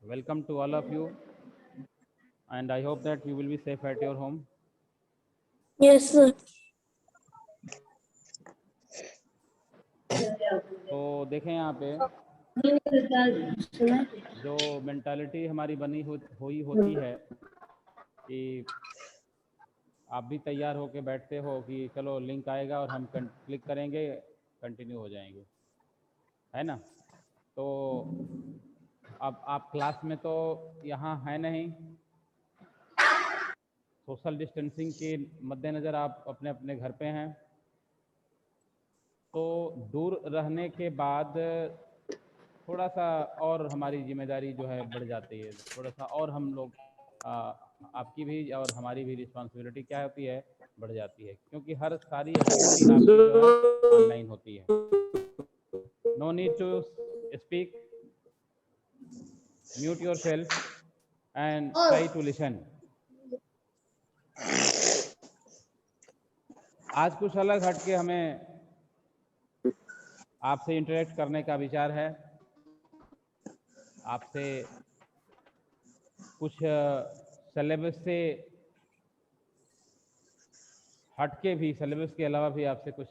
Welcome to all of you, and I hope that you will be safe at your home. Yes, sir. तो देखें यहाँ पे जो mentality हमारी बनी हुई होती है कि आप भी तैयार होके बैठते हो कि चलो लिंक आएगा और हम क्लिक करेंगे, कंटिन्यू हो जाएंगे, है ना। तो अब आप क्लास में तो यहाँ है नहीं, सोशल डिस्टेंसिंग के मद्देनज़र आप अपने अपने घर पे हैं। तो दूर रहने के बाद थोड़ा सा और हमारी जिम्मेदारी जो है बढ़ जाती है, थोड़ा सा और हम लोग आपकी भी और हमारी भी रिस्पॉन्सिबिलिटी क्या होती है, बढ़ जाती है, क्योंकि हर सारी एक्टिविटी आपकी जो है ऑनलाइन होती है। No need to speak, mute योर सेल्फ एंड ट्राई टू लिसन। आज कुछ अलग हटके हमें आपसे इंटरेक्ट करने का विचार है, आपसे कुछ सिलेबस से हटके भी, सिलेबस के अलावा भी आपसे कुछ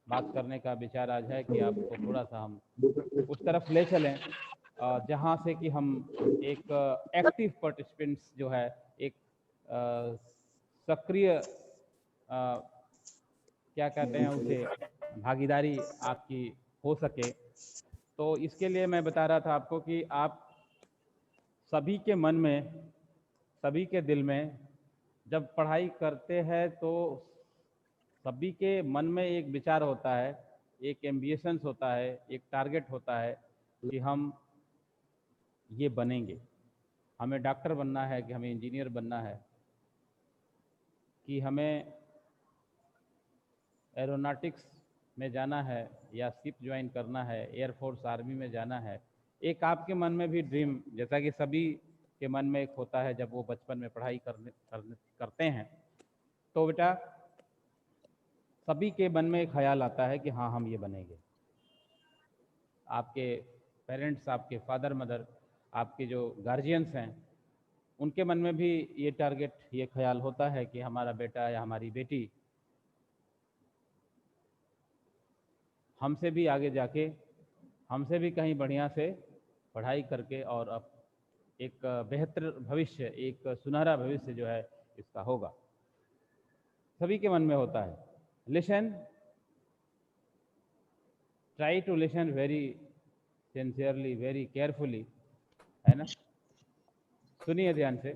बात करने का विचार आज है कि आपको थोड़ा सा हम उस तरफ ले चलें जहाँ से कि हम एक एक्टिव पार्टिसिपेंट्स जो है, एक सक्रिय क्या कहते हैं उसे, भागीदारी आपकी हो सके। तो इसके लिए मैं बता रहा था आपको कि आप सभी के मन में, सभी के दिल में जब पढ़ाई करते हैं तो सभी के मन में एक विचार होता है, एक एम्बिशंस होता है, एक टारगेट होता है कि हम ये बनेंगे, हमें डॉक्टर बनना है, कि हमें इंजीनियर बनना है, कि हमें एरोनॉटिक्स में जाना है या शिप ज्वाइन करना है, एयरफोर्स आर्मी में जाना है। एक आपके मन में भी ड्रीम, जैसा कि सभी के मन में एक होता है जब वो बचपन में पढ़ाई करते हैं, तो बेटा सभी के मन में एक ख्याल आता है कि हाँ हम ये बनेंगे। आपके पेरेंट्स, आपके फादर मदर, आपके जो गार्जियंस हैं, उनके मन में भी ये टारगेट, ये ख्याल होता है कि हमारा बेटा या हमारी बेटी हमसे भी आगे जाके, हमसे भी कहीं बढ़िया से पढ़ाई करके और अब एक बेहतर भविष्य, एक सुनहरा भविष्य जो है इसका होगा। सभी के मन में होता है। Listen, try to listen very sincerely, very carefully, है ना। सुनिए ध्यान से।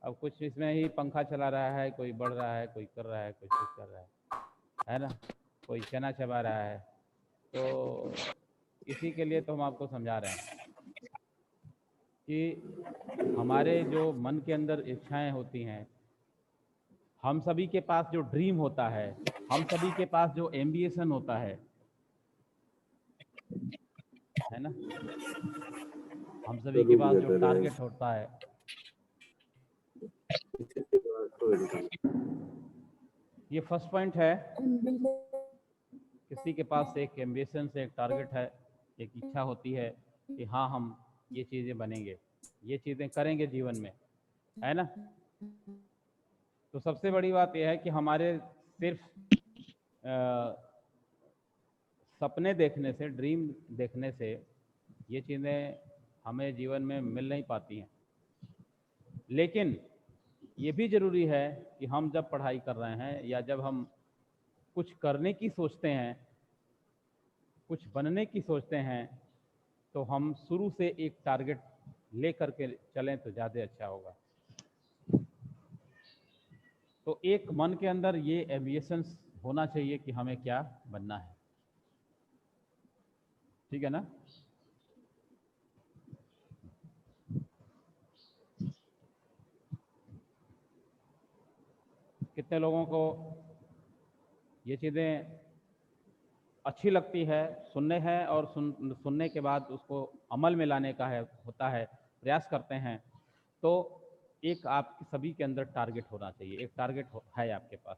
अब कुछ इसमें ही पंखा चला रहा है, कोई बढ़ रहा है, कोई कर रहा है, कोई कुछ कर रहा है ना, कोई चना चबा रहा है। तो इसी के लिए तो हम आपको समझा रहे हैं कि हमारे जो मन के अंदर इच्छाएं होती हैं, हम सभी के पास जो ड्रीम होता है, हम सभी के पास जो एम्बिशन होता है ना, हम सभी के पास जो टारगेट होता है, ये फर्स्ट पॉइंट है। किसी के पास एक एम्बिशन से एक टारगेट है, एक इच्छा होती है कि हाँ हम ये चीज़ें बनेंगे, ये चीज़ें करेंगे जीवन में, है ना। तो सबसे बड़ी बात यह है कि हमारे सिर्फ सपने देखने से, ड्रीम देखने से ये चीज़ें हमें जीवन में मिल नहीं पाती हैं। लेकिन ये भी ज़रूरी है कि हम जब पढ़ाई कर रहे हैं या जब हम कुछ करने की सोचते हैं, कुछ बनने की सोचते हैं, तो हम शुरू से एक टारगेट ले करके चलें तो ज़्यादा अच्छा होगा। तो एक मन के अंदर ये एम्बिशंस होना चाहिए कि हमें क्या बनना है, ठीक है ना। कितने लोगों को ये चीज़ें अच्छी लगती है, सुनने हैं, और सुनने के बाद उसको अमल में लाने का है, होता है, प्रयास करते हैं। तो एक आप सभी के अंदर टारगेट होना चाहिए, एक टारगेट है आपके पास,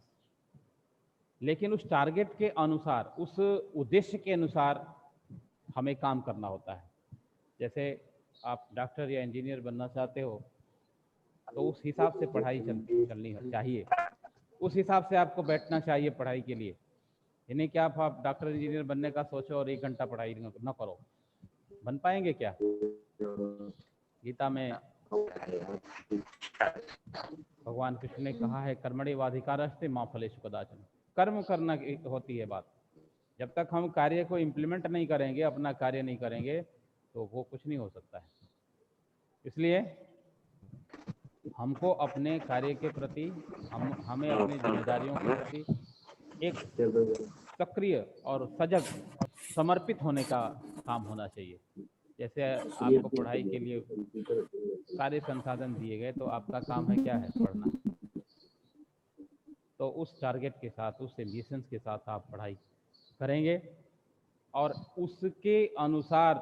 लेकिन उस टारगेट के अनुसार, उस उद्देश्य के अनुसार हमें काम करना होता है। जैसे आप डॉक्टर या इंजीनियर बनना चाहते हो तो उस हिसाब से पढ़ाई चलनी चाहिए, उस हिसाब से आपको बैठना चाहिए पढ़ाई के लिए। ये नहीं कि आप डॉक्टर इंजीनियर बनने का सोचो और 1 घंटा पढ़ाई न करो, बन पाएंगे क्या? गीता में भगवान कृष्ण ने कहा है कर्मणि वाधिकारस्ते मां फलेषु कदाचन, कर्म करना होती है बात। जब तक हम कार्य को इम्प्लीमेंट नहीं करेंगे, अपना कार्य नहीं करेंगे, तो वो कुछ नहीं हो सकता है। इसलिए हमको अपने कार्य के प्रति हमें अपनी जिम्मेदारियों के प्रति एक सक्रिय और सजग समर्पित होने का काम होना चाहिए। जैसे आपको पढ़ाई के लिए सारे संसाधन दिए गए, तो आपका काम है क्या है? पढ़ना। तो उस टारगेट के साथ, उस एम्बिशंस के साथ आप पढ़ाई करेंगे और उसके अनुसार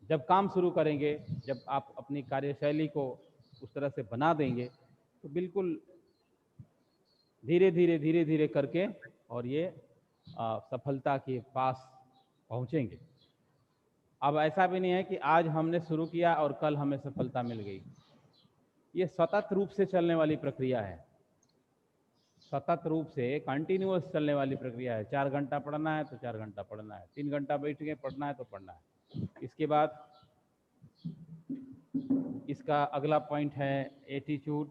जब काम शुरू करेंगे, जब आप अपनी कार्यशैली को उस तरह से बना देंगे, तो बिल्कुल धीरे धीरे करके और ये सफलता के पास पहुंचेंगे। अब ऐसा भी नहीं है कि आज हमने शुरू किया और कल हमें सफलता मिल गई। ये सतत रूप से चलने वाली प्रक्रिया है, सतत रूप से कंटिन्यूअस चलने वाली प्रक्रिया है। 4 घंटा पढ़ना है तो 4 घंटा पढ़ना है, 3 घंटा बैठ के पढ़ना है तो पढ़ना है। इसके बाद इसका अगला पॉइंट है एटीट्यूड,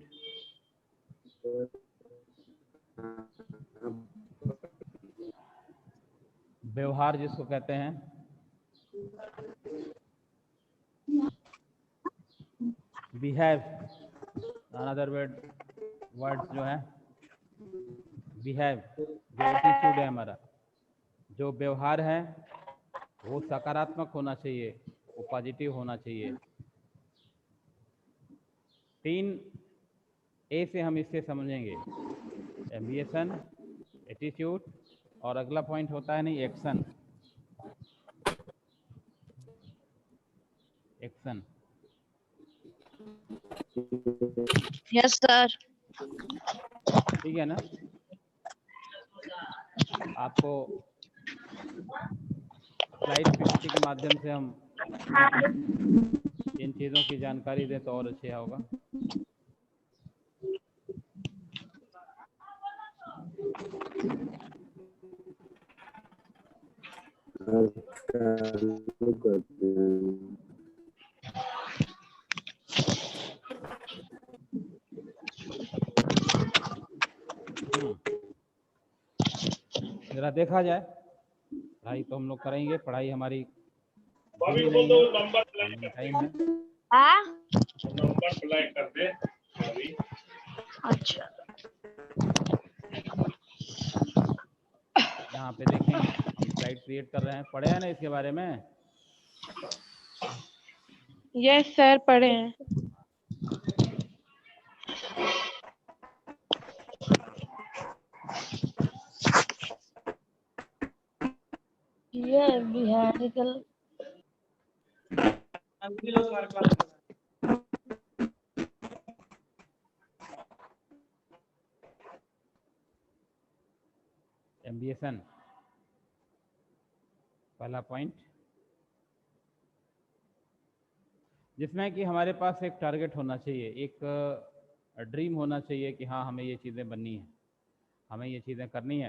व्यवहार जिसको कहते हैं। बिहेव, अनदर वर्ड्स जो है बिहेव, जो एटीट्यूड है हमारा, जो व्यवहार है वो सकारात्मक होना चाहिए, वो पॉजिटिव होना चाहिए। 3 ए से हम इससे समझेंगे, एम्बिशन, एटीट्यूड, और अगला पॉइंट होता है नहीं एक्शन। Action, yes sir. ठीक है ना? आपको स्लाइड पीपीटी के माध्यम से हम इन चीज़ों की जानकारी दें तो और अच्छा होगा। जरा देखा जाए, पढ़ाई तो हम लोग करेंगे, पढ़ाई हमारी टाइम है। नंबर ब्लैक कर दे। अच्छा, यहाँ पे देखें, हम स्लाइड क्रिएट कर रहे हैं, पढ़े हैं ना इसके बारे में? यस सर, पढ़े हैं। ये बिहेवियरल एम्बिशन, पहला पॉइंट, जिसमें कि हमारे पास एक टारगेट होना चाहिए, एक ड्रीम होना चाहिए कि हाँ हमें ये चीज़ें बननी है, हमें ये चीज़ें करनी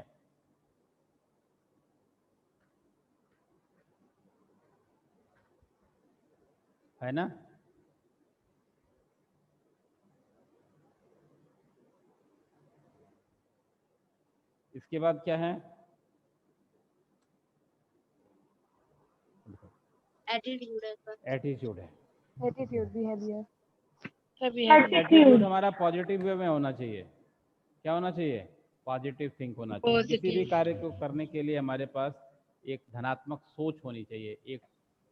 है ना? इसके बाद क्या है? एटीट्यूड है सर। एटीट्यूड है। Attitude, behaviour. एटीट्यूड हमारा पॉजिटिव वे में होना चाहिए। क्या होना चाहिए? पॉजिटिव थिंक होना चाहिए। किसी भी कार्य को करने के लिए हमारे पास एक धनात्मक सोच होनी चाहिए, एक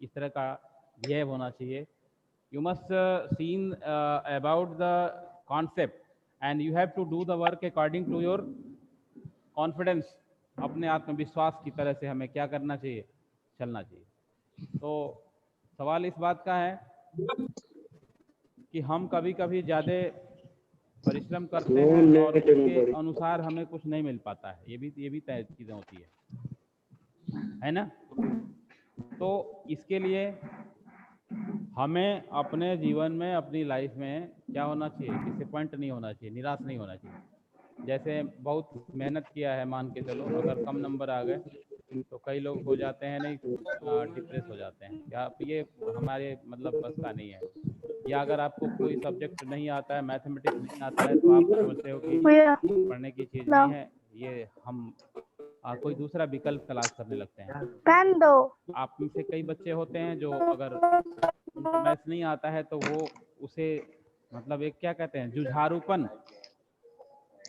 इस तरह का बिहेव होना चाहिए। You must seen about the concept and you have to do the work according to your confidence. अपने आत्मविश्वास की तरह से हमें क्या करना चाहिए? चलना चाहिए। तो सवाल इस बात का है कि हम कभी कभी ज़्यादा परिश्रम करते हैं और उसके अनुसार हमें कुछ नहीं मिल पाता है। ये भी तय चीज़ें होती है ना? तो इसके लिए हमें अपने जीवन में, अपनी लाइफ में क्या होना चाहिए, डिसअपॉइंट नहीं होना चाहिए, निराश नहीं होना चाहिए। जैसे बहुत मेहनत किया है, मान के चलो अगर कम नंबर आ गए तो कई लोग हो जाते हैं नहीं, डिप्रेस हो जाते हैं, क्या ये हमारे मतलब बस का नहीं है। या अगर आपको कोई सब्जेक्ट नहीं आता है, मैथमेटिक्स नहीं आता है, तो आप समझते हो कि पढ़ने की चीज़ नहीं है, ये हम कोई दूसरा विकल्प तलाश करने लगते हैं। पेन दो। आप में से कई बच्चे होते हैं जो अगर उनको मैथ्स नहीं आता है तो वो उसे मतलब एक क्या कहते हैं, जुझारूपन,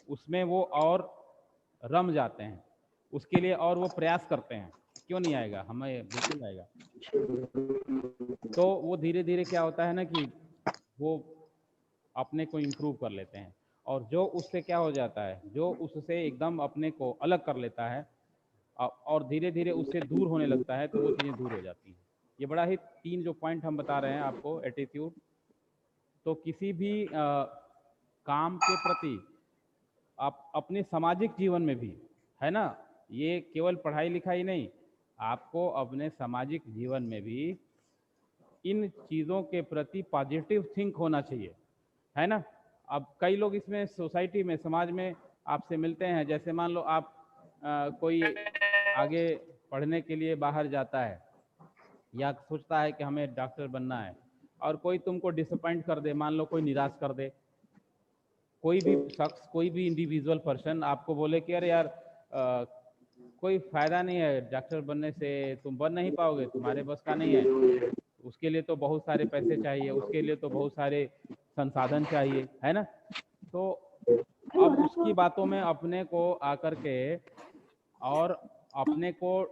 उसमें वो और रम जाते हैं, उसके लिए और वो प्रयास करते हैं। क्यों नहीं आएगा, हमें बिल्कुल आएगा। तो वो धीरे धीरे क्या होता है ना कि वो अपने को इम्प्रूव कर लेते हैं, और जो उससे क्या हो जाता है, जो उससे एकदम अपने को अलग कर लेता है और धीरे धीरे उससे दूर होने लगता है, तो वो चीज़ें दूर हो जाती हैं। ये बड़ा ही 3 जो पॉइंट हम बता रहे हैं आपको, एटीट्यूड। तो किसी भी काम के प्रति आप अपने सामाजिक जीवन में भी, है ना, ये केवल पढ़ाई लिखाई नहीं, आपको अपने सामाजिक जीवन में भी इन चीज़ों के प्रति पॉजिटिव थिंक होना चाहिए, है ना। अब कई लोग इसमें सोसाइटी में, समाज में आपसे मिलते हैं, जैसे मान लो आप कोई आगे पढ़ने के लिए बाहर जाता है या सोचता है कि हमें डॉक्टर बनना है, और कोई तुमको डिसअपॉइंट कर दे, मान लो कोई निराश कर दे, कोई भी शख्स, कोई भी इंडिविजुअल पर्सन आपको बोले कि अरे यार कोई फ़ायदा नहीं है डॉक्टर बनने से, तुम बन नहीं पाओगे, तुम्हारे बस का नहीं है, उसके लिए तो बहुत सारे पैसे चाहिए, उसके लिए तो बहुत सारे संसाधन चाहिए, है ना। तो अब उसकी बातों में अपने को आकर के और अपने को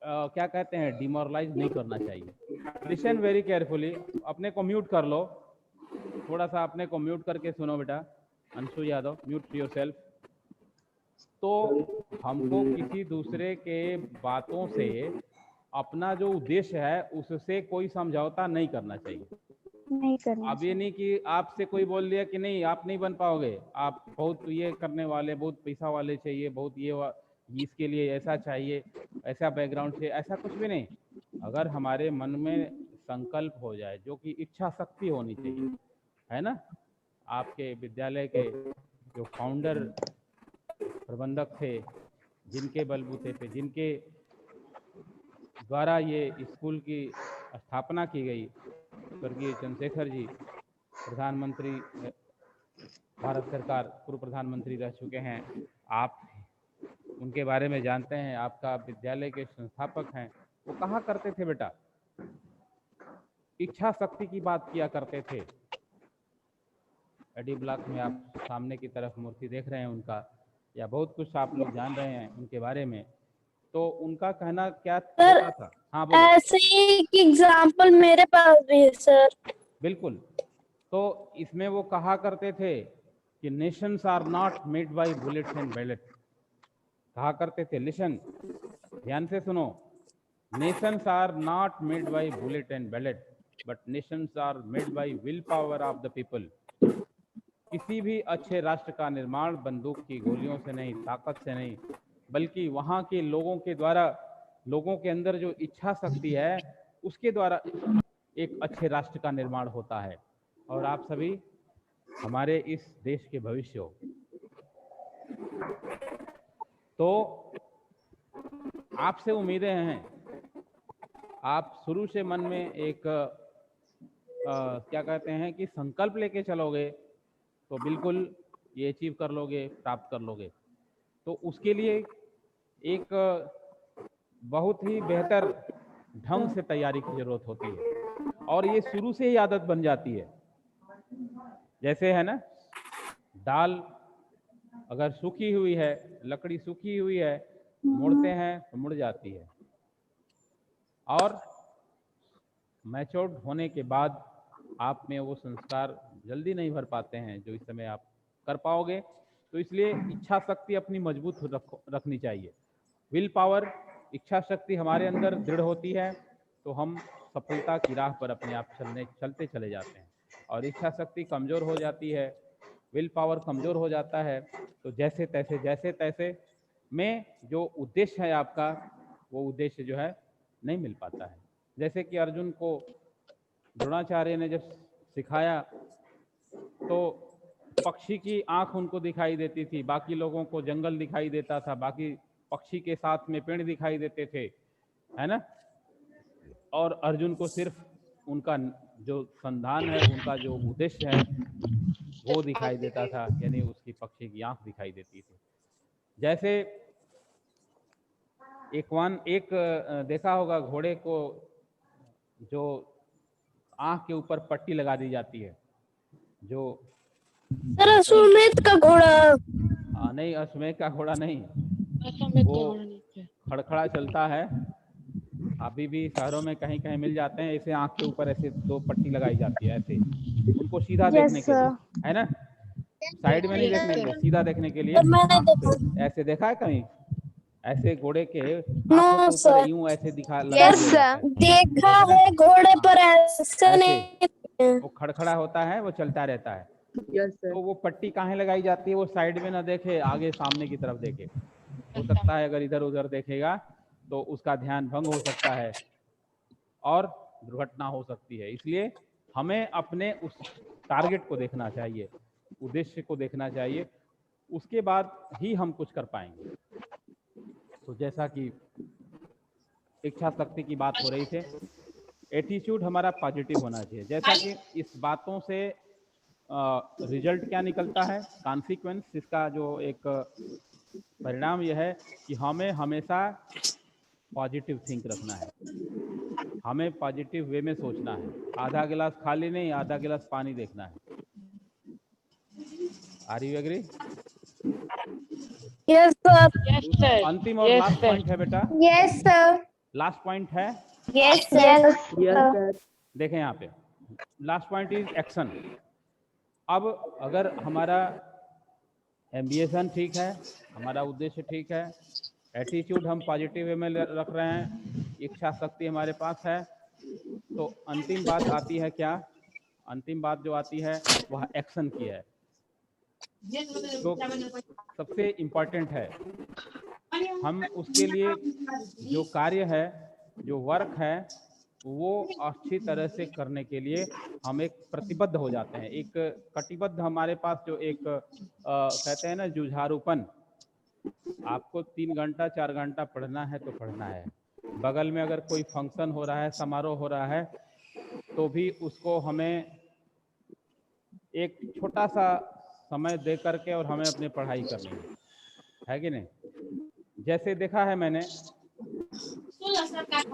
क्या कहते हैं, डिमोरलाइज नहीं करना चाहिए। लिसन वेरी केयरफुली, अपने को म्यूट कर लो, थोड़ा सा अपने को म्यूट करके सुनो बेटा। Anshu Yadav, mute yourself. तो हमको किसी दूसरे के बातों से अपना जो उद्देश्य है उससे कोई समझौता नहीं करना चाहिए। नहीं करना अब ये नहीं कि आपसे कोई बोल दिया कि नहीं आप नहीं बन पाओगे, आप बहुत ये करने वाले, बहुत पैसा वाले चाहिए, बहुत इसके लिए ऐसा चाहिए, ऐसा बैकग्राउंड चाहिए, ऐसा कुछ भी नहीं। अगर हमारे मन में संकल्प हो जाए, जो कि इच्छा शक्ति होनी चाहिए, है ना। आपके विद्यालय के जो फाउंडर प्रबंधक थे, जिनके बलबूते पे, जिनके द्वारा ये स्कूल की स्थापना की गई, स्वर्गीय चंद्रशेखर जी, प्रधानमंत्री भारत सरकार, पूर्व प्रधानमंत्री रह चुके हैं, आप उनके बारे में जानते हैं, आपका विद्यालय के संस्थापक हैं। वो कहा करते थे बेटा, इच्छा शक्ति की बात किया करते थे। एडी ब्लॉक में आप सामने की तरफ मूर्ति देख रहे हैं उनका, या बहुत कुछ आप लोग जान रहे हैं उनके बारे में। तो उनका कहना क्या होता था? हाँ बोलो। ऐसे ही एक एग्जाम्पल मेरे पास भी है सर। बिल्कुल। तो इसमें वो कहा करते थे कि nations are not made by bullets and ballot, कहा करते थे। लिसन, ध्यान से सुनो, nations are not made by bullet and ballot, but nations are made by will power of the people. किसी भी अच्छे राष्ट्र का निर्माण बंदूक की गोलियों से नहीं, ताकत से नहीं, बल्कि वहाँ के लोगों के द्वारा, लोगों के अंदर जो इच्छा शक्ति है उसके द्वारा एक अच्छे राष्ट्र का निर्माण होता है। और आप सभी हमारे इस देश के भविष्य हो। तो आपसे उम्मीदें हैं, आप शुरू से मन में एक क्या कहते हैं कि संकल्प लेके चलोगे तो बिल्कुल ये अचीव कर लोगे, प्राप्त कर लोगे। तो उसके लिए एक बहुत ही बेहतर ढंग से तैयारी की जरूरत होती है, और ये शुरू से ही आदत बन जाती है। जैसे है ना, दाल अगर सूखी हुई है, लकड़ी सूखी हुई है, मोड़ते हैं तो मुड़ जाती है, और मैच्योर्ड होने के बाद आप में वो संस्कार जल्दी नहीं भर पाते हैं जो इस समय आप कर पाओगे। तो इसलिए इच्छा शक्ति अपनी मजबूत रखनी चाहिए। विल पावर, इच्छा शक्ति हमारे अंदर दृढ़ होती है तो हम सफलता की राह पर अपने आप चलते चले जाते हैं। और इच्छा शक्ति कमज़ोर हो जाती है, विल पावर कमज़ोर हो जाता है, तो जैसे तैसे में जो उद्देश्य है आपका, वो उद्देश्य जो है नहीं मिल पाता है। जैसे कि अर्जुन को द्रोणाचार्य ने जब सिखाया तो पक्षी की आंख उनको दिखाई देती थी, बाकी लोगों को जंगल दिखाई देता था, बाकी पक्षी के साथ में पेड़ दिखाई देते थे, है ना। और अर्जुन को सिर्फ उनका जो संधान है, उनका जो उद्देश्य है वो दिखाई देता था, यानी उसकी पक्षी की आंख दिखाई देती थी। जैसे एक देखा होगा घोड़े को जो आंख के ऊपर पट्टी लगा दी जाती है, जो सर अश्वमेध का घोड़ा। नहीं, अश्वमेध का घोड़ा नहीं, अश्वमेध का वो घोड़ा नहीं है। खड़खड़ा चलता है, अभी भी शहरों में कहीं कहीं मिल जाते हैं, ऐसे आंख के ऊपर ऐसे 2 पट्टी लगाई जाती है, ऐसे उनको सीधा देखने के लिए, है ना, साइड में नहीं देखने के लिए, सीधा देखने के लिए। सर मैंने देखा। ऐसे देखा है कहीं? ऐसे घोड़े के नो आंखों के सर। ऊपर यूं ऐसे दिखा लगा Yes, दिया जाता है। देखा है घोड़े पर ऐसे ऐसे नहीं। वो खड़खड़ा होता है, वो चलता रहता है। तो वो पट्टी कहाँ लगाई जाती है? वो साइड में ना देखे, आगे सामने की तरफ देखे। हो सकता है अगर इधर उधर देखेगा तो उसका ध्यान भंग हो सकता है और दुर्घटना हो सकती है। इसलिए हमें अपने उस टारगेट को देखना चाहिए, उद्देश्य को देखना चाहिए, उसके बाद ही हम कुछ कर पाएंगे। तो जैसा कि इच्छा शक्ति की बात हो रही थी, एटीट्यूड हमारा पॉजिटिव होना चाहिए। जैसा कि इस बातों से रिजल्ट क्या निकलता है, कॉन्सिक्वेंस, इसका जो एक परिणाम यह है कि हमें हमेशा पॉजिटिव थिंक रखना है, हमें पॉजिटिव वे में सोचना है, आधा गिलास खाली नहीं, आधा गिलास पानी देखना है। Are you agree? Yes sir. Yes sir. अंतिम और लास्ट पॉइंट है बेटा, यस सर। लास्ट पॉइंट है, यस सर। देखें यहाँ पे लास्ट पॉइंट इज एक्शन। अब अगर हमारा एम्बिशन ठीक है, हमारा उद्देश्य ठीक है, एटीट्यूड हम पॉजिटिव वे में रख रहे हैं, इच्छा शक्ति हमारे पास है, तो अंतिम बात आती है क्या? अंतिम बात जो आती है वह एक्शन की है। तो सबसे इम्पोर्टेंट है, हम उसके लिए जो कार्य है, जो वर्क है, वो अच्छी तरह से करने के लिए हम एक प्रतिबद्ध हो जाते हैं, एक कटिबद्ध हमारे पास जो एक कहते हैं ना जुझारूपन। आपको 3 घंटा 4 घंटा पढ़ना है तो पढ़ना है, बगल में अगर कोई फंक्शन हो रहा है, समारोह हो रहा है, तो भी उसको हमें एक छोटा सा समय दे करके और हमें अपनी पढ़ाई करनी है कि नहीं। जैसे देखा है मैंने,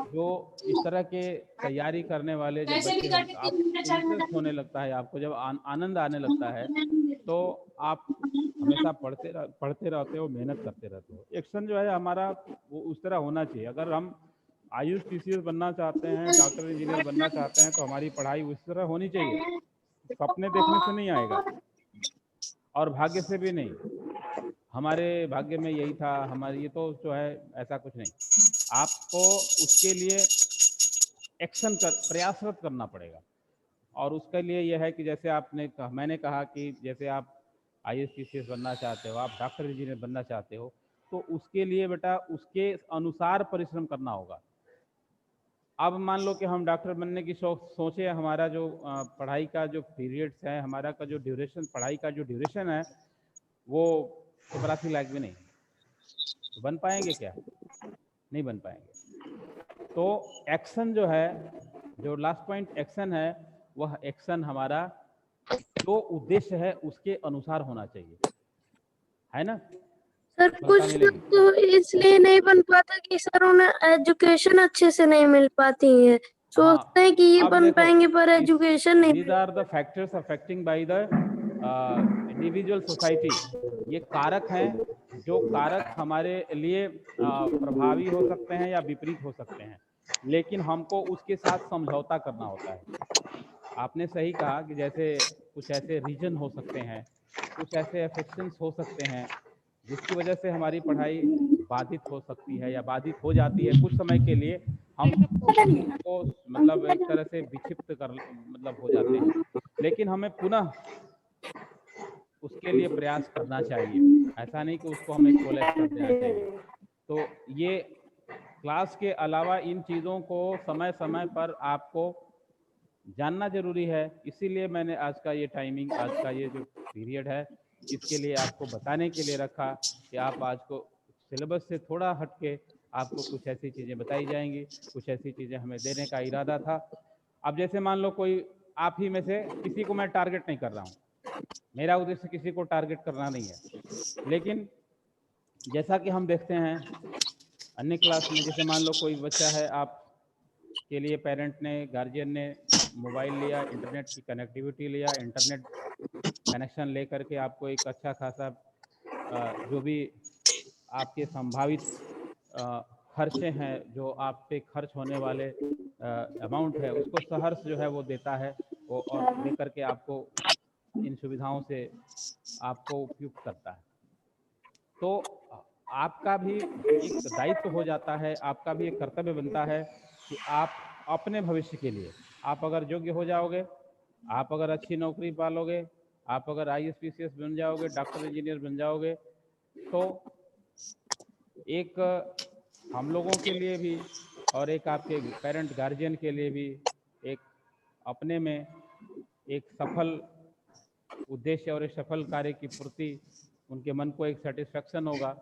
जो इस तरह के तैयारी करने वाले जो बच्चे हैं, आप इंटरेस्ट होने लगता है, आपको जब आनंद आने लगता है तो आप हमेशा पढ़ते रहते हो, मेहनत करते रहते हो। एक्शन जो है हमारा वो उस तरह होना चाहिए। अगर हम आयुष TCS बनना चाहते हैं, डॉक्टर इंजीनियर बनना चाहते हैं, तो हमारी पढ़ाई उस तरह होनी चाहिए। सपने देखने से नहीं आएगा और भाग्य से भी नहीं, हमारे भाग्य में यही था, हमारे ये तो जो है ऐसा कुछ नहीं। आपको उसके लिए एक्शन प्रयासरत करना पड़ेगा। और उसके लिए यह है कि जैसे मैंने कहा कि जैसे आप IAS TCS बनना चाहते हो, आप डॉक्टर इंजीनियर बनना चाहते हो, तो उसके लिए बेटा उसके अनुसार परिश्रम करना होगा। अब मान लो कि हम डॉक्टर बनने की सोचे, हमारा जो पढ़ाई का जो पीरियड्स है, हमारा का जो ड्यूरेशन, पढ़ाई का जो ड्यूरेशन है, वो 82 लाख भी नहीं, तो बन पाएंगे क्या? नहीं बन पाएंगे। तो एक्शन जो है, जो लास्ट पॉइंट एक्शन है, वह एक्शन हमारा जो उद्देश्य है उसके अनुसार होना चाहिए, है ना। सर कुछ लोग तो इसलिए नहीं बन पाता कि सर उन्हें एजुकेशन अच्छे से नहीं मिल पाती है, सोचते हैं कि ये बन पाएंगे पर एजुकेशन नहीं। These are the factors affecting by the individual society। ये कारक हैं, जो कारक हमारे लिए प्रभावी हो सकते हैं या विपरीत हो सकते हैं, लेकिन हमको उसके साथ समझौता करना होता है। आपने सही कहा कि जैसे कुछ ऐसे रीजन हो सकते हैं, कुछ ऐसे अफेक्शंस हो सकते हैं जिसकी वजह से हमारी पढ़ाई बाधित हो सकती है या बाधित हो जाती है। कुछ समय के लिए हम उसको मतलब एक तरह से विक्षिप्त हो जाते हैं, लेकिन हमें पुनः उसके लिए प्रयास करना चाहिए। ऐसा नहीं कि उसको हमें कोलैप्स कर देना चाहिए। तो ये क्लास के अलावा इन चीज़ों को समय समय पर आपको जानना जरूरी है। इसीलिए मैंने आज का ये टाइमिंग, आज का ये जो पीरियड है, इसके लिए आपको बताने के लिए रखा कि आप आज को सिलेबस से थोड़ा हटके आपको कुछ ऐसी चीज़ें बताई जाएंगी, कुछ ऐसी चीज़ें हमें देने का इरादा था। अब जैसे मान लो कोई आप ही में से किसी को मैं टारगेट नहीं कर रहा हूँ, मेरा उद्देश्य किसी को टारगेट करना नहीं है, लेकिन जैसा कि हम देखते हैं अन्य क्लास में, जैसे मान लो कोई बच्चा है, आप के लिए पेरेंट ने, गार्जियन ने मोबाइल लिया, इंटरनेट की कनेक्टिविटी लिया, इंटरनेट कनेक्शन लेकर के आपको एक अच्छा खासा जो भी आपके संभावित खर्चे हैं, जो आप पे खर्च होने वाले अमाउंट है, उसको सहर्ष जो है वो देता है, वो और लेकर के आपको इन सुविधाओं से आपको उपयुक्त करता है। तो आपका भी एक दायित्व हो जाता है, आपका भी एक कर्तव्य बनता है कि आप अपने भविष्य के लिए, आप अगर योग्य हो जाओगे, आप अगर अच्छी नौकरी पालोगे, आप अगर IAS PCS बन जाओगे, डॉक्टर इंजीनियर बन जाओगे, तो एक हम लोगों के लिए भी और एक आपके पेरेंट गार्जियन के लिए भी एक अपने में एक सफल उद्देश्य और एक सफल कार्य की पूर्ति, उनके मन को एक सेटिस्फेक्शन होगा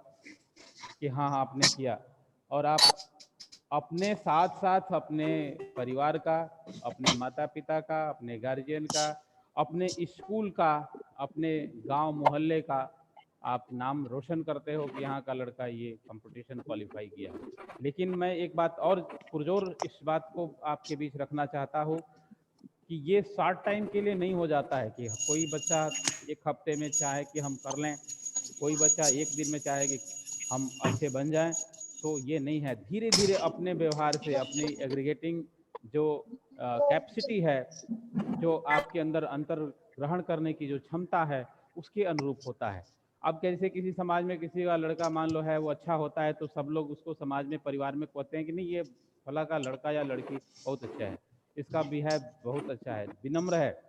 कि हाँ आपने किया। और आप अपने साथ साथ अपने परिवार का, अपने माता पिता का, अपने गार्जियन का, अपने स्कूल का, अपने गांव मोहल्ले का आप नाम रोशन करते हो कि यहाँ का लड़का ये कंपटीशन क्वालिफाई किया। लेकिन मैं एक बात और पुरजोर इस बात को आपके बीच रखना चाहता हूँ कि ये शॉर्ट टाइम के लिए नहीं हो जाता है कि कोई बच्चा एक हफ्ते में चाहे कि हम कर लें, कोई बच्चा एक दिन में चाहे कि हम अच्छे बन जाएं, तो ये नहीं है। धीरे धीरे अपने व्यवहार से, अपनी एग्रीगेटिंग जो कैपेसिटी है, जो आपके अंदर अंतर ग्रहण करने की जो क्षमता है, उसके अनुरूप होता है। अब कैसे किसी समाज में किसी का लड़का मान लो है वो अच्छा होता है, तो सब लोग उसको समाज में, परिवार में कहते हैं कि नहीं ये फला का लड़का या लड़की बहुत अच्छा है, इसका बिहेव बहुत अच्छा है, विनम्र है।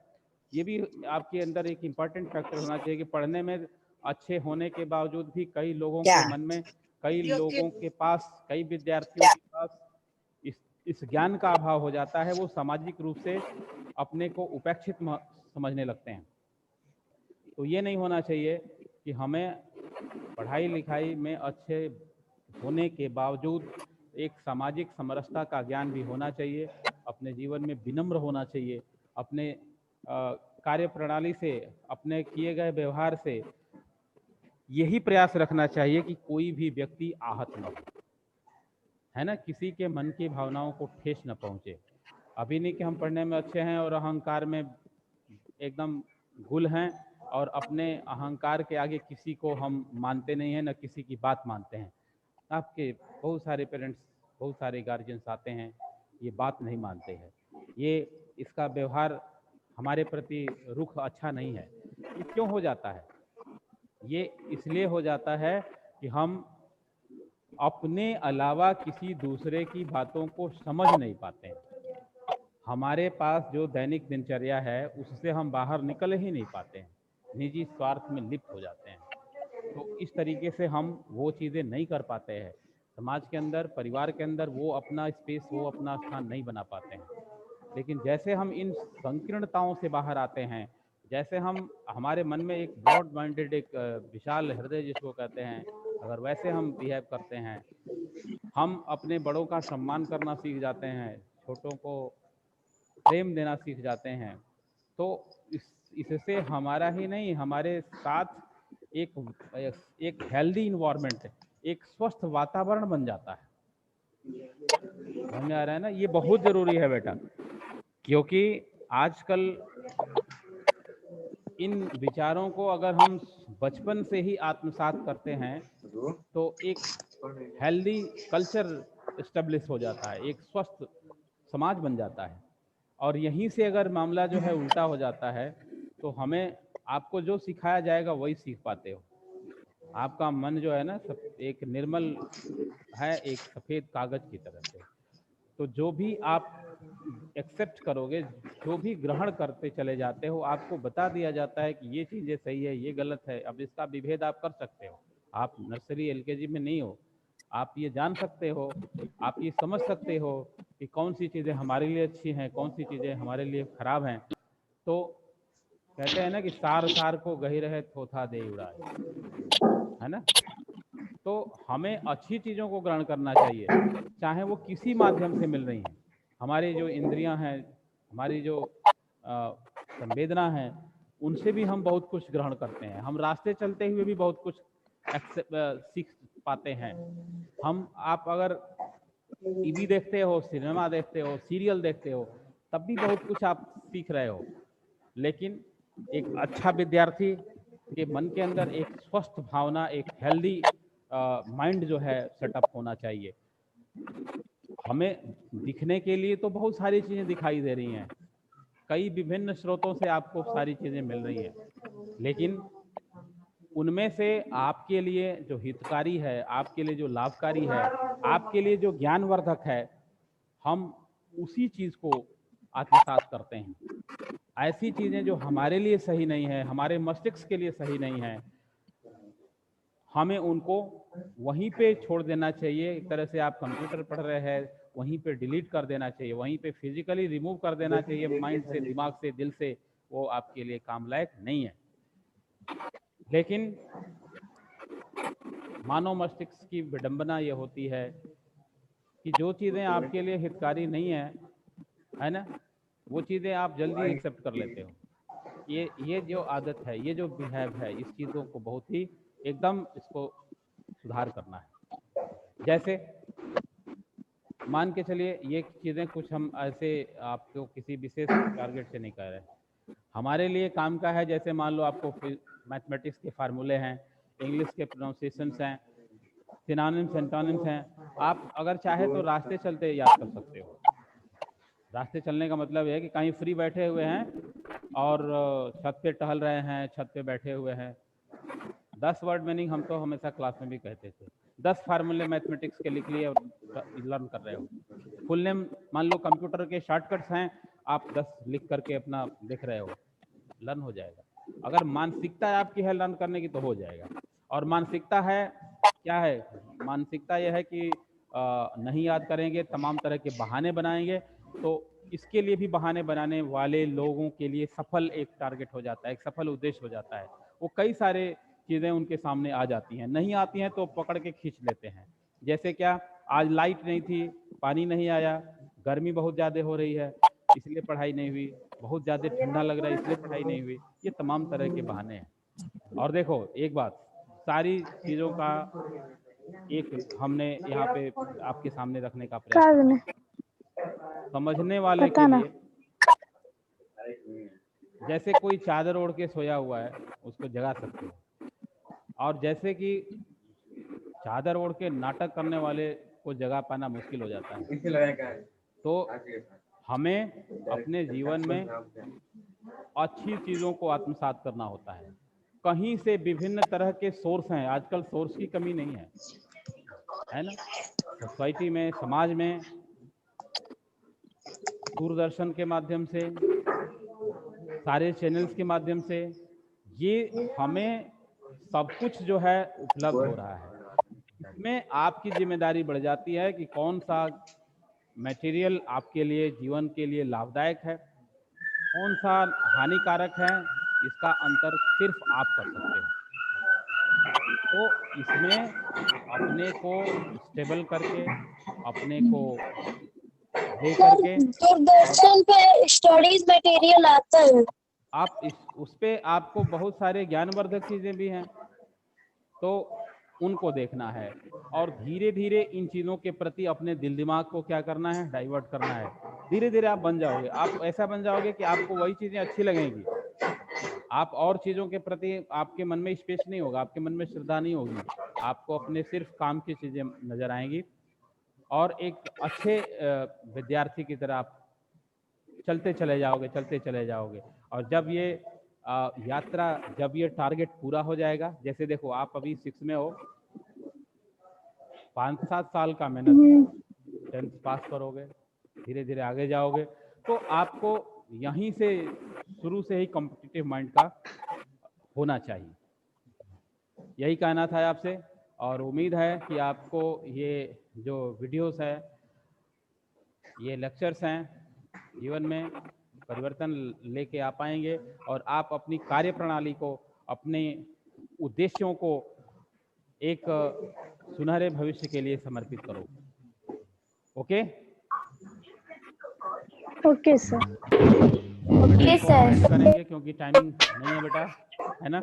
ये भी आपके अंदर एक इम्पॉर्टेंट फैक्टर होना चाहिए कि पढ़ने में अच्छे होने के बावजूद भी कई लोगों के मन में, कई लोगों के पास, कई विद्यार्थियों के पास इस ज्ञान का अभाव हो जाता है, वो सामाजिक रूप से अपने को उपेक्षित समझने लगते हैं। तो ये नहीं होना चाहिए कि हमें पढ़ाई लिखाई में अच्छे होने के बावजूद एक सामाजिक समरसता का ज्ञान भी होना चाहिए, अपने जीवन में विनम्र होना चाहिए, अपने कार्य प्रणाली से, अपने किए गए व्यवहार से यही प्रयास रखना चाहिए कि कोई भी व्यक्ति आहत न हो, है ना, किसी के मन की भावनाओं को ठेस न पहुंचे। अभी नहीं कि हम पढ़ने में अच्छे हैं और अहंकार में एकदम गुल हैं और अपने अहंकार के आगे किसी को हम मानते नहीं हैं, न किसी की बात मानते हैं। आपके बहुत सारे पेरेंट्स, बहुत सारे गार्जियंस आते हैं, ये बात नहीं मानते हैं, ये इसका व्यवहार हमारे प्रति रुख अच्छा नहीं है। ये क्यों हो जाता है? ये इसलिए हो जाता है कि हम अपने अलावा किसी दूसरे की बातों को समझ नहीं पाते हैं। हमारे पास जो दैनिक दिनचर्या है उससे हम बाहर निकल ही नहीं पाते हैं, निजी स्वार्थ में लिप्त हो जाते हैं। तो इस तरीके से हम वो चीज़ें नहीं कर पाते हैं, समाज के अंदर, परिवार के अंदर वो अपना स्पेस, वो अपना स्थान नहीं बना पाते हैं। लेकिन जैसे हम इन संकीर्णताओं से बाहर आते हैं, जैसे हम, हमारे मन में एक ब्रॉड माइंडेड, एक विशाल हृदय जिसको कहते हैं, अगर वैसे हम बिहेव करते हैं, हम अपने बड़ों का सम्मान करना सीख जाते हैं, छोटों को प्रेम देना सीख जाते हैं, तो इससे हमारा ही नहीं, हमारे साथ एक हेल्दी इन्वायरमेंट, एक स्वस्थ वातावरण बन जाता है। समझ में आ रहा है ना? ये बहुत जरूरी है बेटा, क्योंकि आजकल इन विचारों को अगर हम बचपन से ही आत्मसात करते हैं तो एक हेल्दी कल्चर एस्टेब्लिश हो जाता है, एक स्वस्थ समाज बन जाता है। और यहीं से अगर मामला जो है उल्टा हो जाता है, तो हमें, आपको जो सिखाया जाएगा वही सीख पाते हो। आपका मन जो है ना, सब एक निर्मल है, एक सफ़ेद कागज की तरह से। तो जो भी आप एक्सेप्ट करोगे, जो भी ग्रहण करते चले जाते हो, आपको बता दिया जाता है कि ये चीज़ें सही है, ये गलत है। अब इसका विभेद आप कर सकते हो, आप नर्सरी LKG में नहीं हो, आप ये जान सकते हो, आप ये समझ सकते हो कि कौन सी चीज़ें हमारे लिए अच्छी हैं, कौन सी चीज़ें हमारे लिए खराब हैं। तो कहते हैं ना कि सार सार को गही रहे थोथा दे उड़ाए, है ना। तो हमें अच्छी चीज़ों को ग्रहण करना चाहिए, चाहे वो किसी माध्यम से मिल रही हैं। हमारी जो इंद्रियां हैं, हमारी जो संवेदना है, उनसे भी हम बहुत कुछ ग्रहण करते हैं। हम रास्ते चलते हुए भी बहुत कुछ सीख पाते हैं। आप अगर टीवी देखते हो, सिनेमा देखते हो, सीरियल देखते हो, तब भी बहुत कुछ आप सीख रहे हो। लेकिन एक अच्छा विद्यार्थी के मन के अंदर एक स्वस्थ भावना, एक हेल्दी माइंड जो है सेटअप होना चाहिए। हमें दिखने के लिए तो बहुत सारी चीज़ें दिखाई दे रही हैं, कई विभिन्न स्रोतों से आपको सारी चीज़ें मिल रही हैं, लेकिन उनमें से आपके लिए जो हितकारी है, आपके लिए जो लाभकारी है, आपके लिए जो ज्ञानवर्धक है, हम उसी चीज़ को आत्मसात करते हैं। ऐसी चीज़ें जो हमारे लिए सही नहीं है, हमारे मस्तिष्क के लिए सही नहीं है, हमें उनको वहीं पे छोड़ देना चाहिए। एक तरह से आप कंप्यूटर पढ़ रहे हैं, वहीं पे डिलीट कर देना चाहिए, वहीं पे फिजिकली रिमूव कर देना चाहिए माइंड से, दिमाग से, दिल से। वो आपके लिए काम लायक नहीं है। लेकिन मानव मस्तिष्क की विडंबना ये होती है कि जो चीज़ें आपके लिए हितकारी नहीं है ना, वो चीज़ें आप जल्दी एक्सेप्ट कर लेते हो। ये जो आदत है, ये जो बिहेव है, इस चीज़ों को बहुत ही एकदम इसको सुधार करना है। जैसे मान के चलिए, ये चीज़ें कुछ हम ऐसे आपको किसी विशेष टारगेट से नहीं कर रहे, हमारे लिए काम का है। जैसे मान लो आपको मैथमेटिक्स के फार्मूले हैं, इंग्लिश के प्रोनाउंसिएशंस हैं, सिनोनिम्स एंटोनिम्स हैं, आप अगर चाहे तो रास्ते चलते याद कर सकते हो। रास्ते चलने का मतलब है कि कहीं फ्री बैठे हुए हैं और छत पे टहल रहे हैं, छत पे बैठे हुए हैं। 10 वर्ड मीनिंग हम तो हमेशा क्लास में भी कहते थे। 10 फार्मूले मैथमेटिक्स के लिख लिए और लर्न कर रहे हो। फुल नेम मान लो कंप्यूटर के शॉर्टकट्स हैं, आप 10 लिख करके अपना लिख रहे हो, लर्न हो जाएगा। अगर मानसिकता आपकी है लर्न करने की तो हो जाएगा। और मानसिकता है क्या है? मानसिकता यह है कि नहीं याद करेंगे, तमाम तरह के बहाने बनाएंगे। तो इसके लिए भी बहाने बनाने वाले लोगों के लिए सफल एक टारगेट हो जाता है, एक सफल उद्देश्य हो जाता है। वो कई सारे चीज़ें उनके सामने आ जाती हैं, नहीं आती हैं तो पकड़ के खींच लेते हैं। जैसे क्या, आज लाइट नहीं थी, पानी नहीं आया, गर्मी बहुत ज़्यादा हो रही है इसलिए पढ़ाई नहीं हुई, बहुत ज़्यादा ठंडा लग रहा है इसलिए पढ़ाई नहीं हुई। ये तमाम तरह के बहाने हैं। और देखो एक बात, सारी चीज़ों का एक हमने यहाँ पे आपके सामने रखने का प्रयास किया। समझने वाले के लिए, जैसे कोई चादर ओढ़ के सोया हुआ है उसको जगा सकते हो, और जैसे कि चादर ओढ़ के नाटक करने वाले को जगा पाना मुश्किल हो जाता है। तो हमें अपने जीवन में अच्छी चीज़ों को आत्मसात करना होता है। कहीं से विभिन्न तरह के सोर्स हैं, आजकल सोर्स की कमी नहीं है ना। सोसाइटी में, समाज में, दूरदर्शन के माध्यम से, सारे चैनल्स के माध्यम से ये हमें सब कुछ जो है उपलब्ध हो रहा है। इसमें आपकी जिम्मेदारी बढ़ जाती है कि कौन सा मटेरियल आपके लिए, जीवन के लिए लाभदायक है, कौन सा हानिकारक है। इसका अंतर सिर्फ आप कर सकते हो। तो इसमें अपने को स्टेबल करके, अपने को दे करके, दूरदर्शन पे स्टडीज मटेरियल आता है, आप उस पे आपको बहुत सारे ज्ञानवर्धक चीज़ें भी हैं, तो उनको देखना है। और धीरे धीरे इन चीज़ों के प्रति अपने दिल दिमाग को क्या करना है, डाइवर्ट करना है। धीरे धीरे आप बन जाओगे, आप ऐसा बन जाओगे कि आपको वही चीज़ें अच्छी लगेंगी। आप और चीज़ों के प्रति आपके मन में स्पेस नहीं होगा, आपके मन में श्रद्धा नहीं होगी, आपको अपने सिर्फ काम की चीज़ें नजर आएंगी। और एक अच्छे विद्यार्थी की तरह आप चलते चले जाओगे, चलते चले जाओगे। और जब ये यात्रा, जब ये टारगेट पूरा हो जाएगा, जैसे देखो आप अभी 6 में हो, 5-7 साल का मेहनत, 10th पास करोगे, धीरे धीरे आगे जाओगे, तो आपको यहीं से शुरू से ही कॉम्पिटिटिव माइंड का होना चाहिए। यही कहना था आपसे। और उम्मीद है कि आपको ये जो वीडियोस है, ये लेक्चर्स हैं, जीवन में परिवर्तन लेके आ पाएंगे और आप अपनी कार्य प्रणाली को, अपने उद्देश्यों को एक सुनहरे भविष्य के लिए समर्पित करो। Okay okay sir. Okay sir करेंगे क्योंकि टाइमिंग नहीं है बेटा, है ना?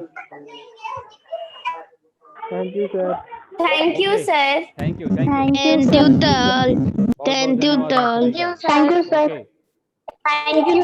Thank you sir. Thank you sir. Thank you Thank you, Tal. Thank you, Tal. Thank you sir. Thank you